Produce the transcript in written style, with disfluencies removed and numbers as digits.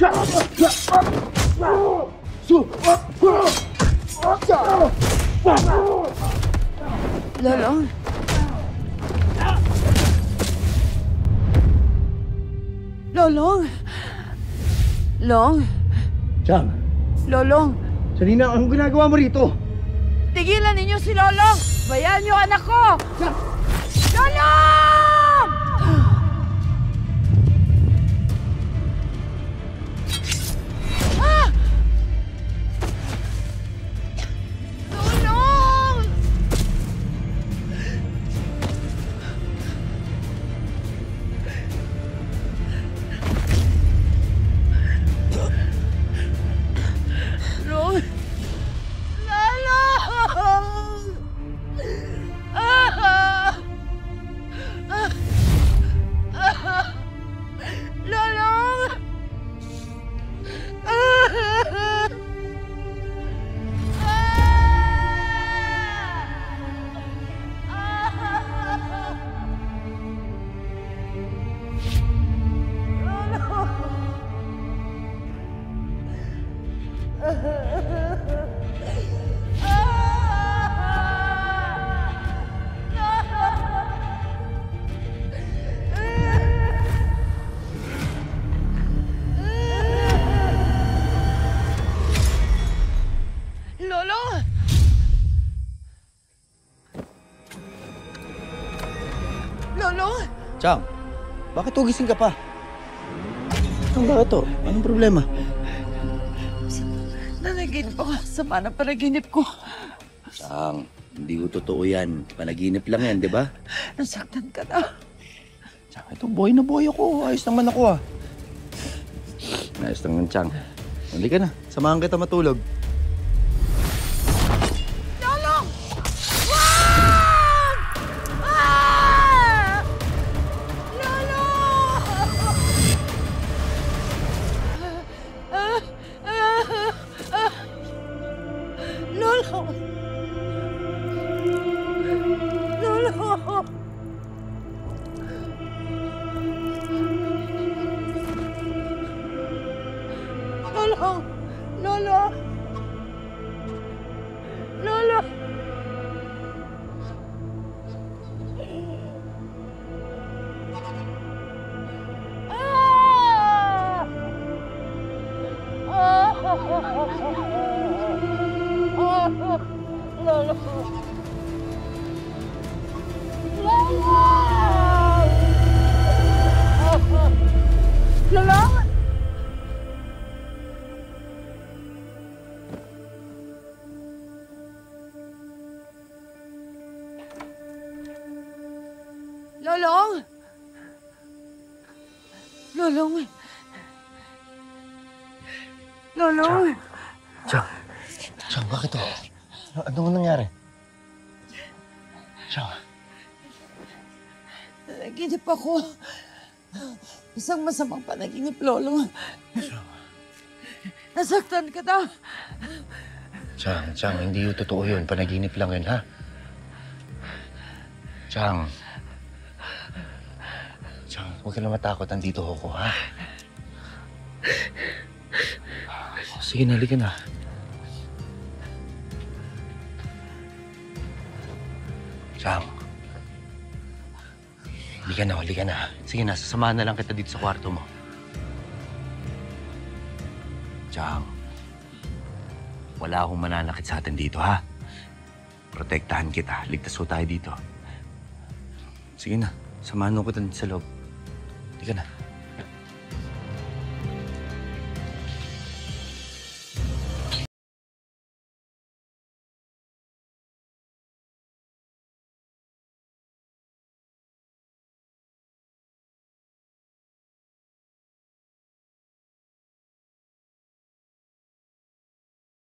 Lolong? Lolong? Long? Chang! Lolong? Salina, anong ginagawa mo rito? Tigilan ninyo si Lolong! Bayaan niyo anak ko! Chang! Lolong! Ah! Lolong! Lolong! Lolong! Ah! Lolong! Lolo! Lolo! Chang! Bakit ugising ka pa? Ang bakit to? Anong problema? Nanaginip ako. Sama ng panaginip ko. Chang, hindi ko totoo yan. Panaginip lang yan, di ba? Nasaktan ka na. Chang, ito boy na boy ako. Ayos naman ako Ayos naman, Chang. Hindi ka na. Samahan kita matulog. Lolong! Wag! Ah! Lolong! Lolong! Lolong! Lolo! Lolo! Lolo! Ah! Ah! Lolo! Lolo! Lolo! Lolong! Lolong! Lolong! Chang! Chang, bakit to? Anong nangyari? Chang! Nanaginip ako. Isang masamang panaginip, Lolo. Nasaktan ka daw. Chang, hindi yung totoo yun. Panaginip lang yun, ha? Chang, huwag ka na matakot. Andito ako, ha? Sige na, halika na. Chang, halika na. Sige na, sasamahan na lang kita dito sa kwarto mo. Chang, wala akong mananakit sa atin dito, ha? Protektahan kita. Ligtas ho tayo dito. Sige na, samahan mo ko dito sa loob. Halika na.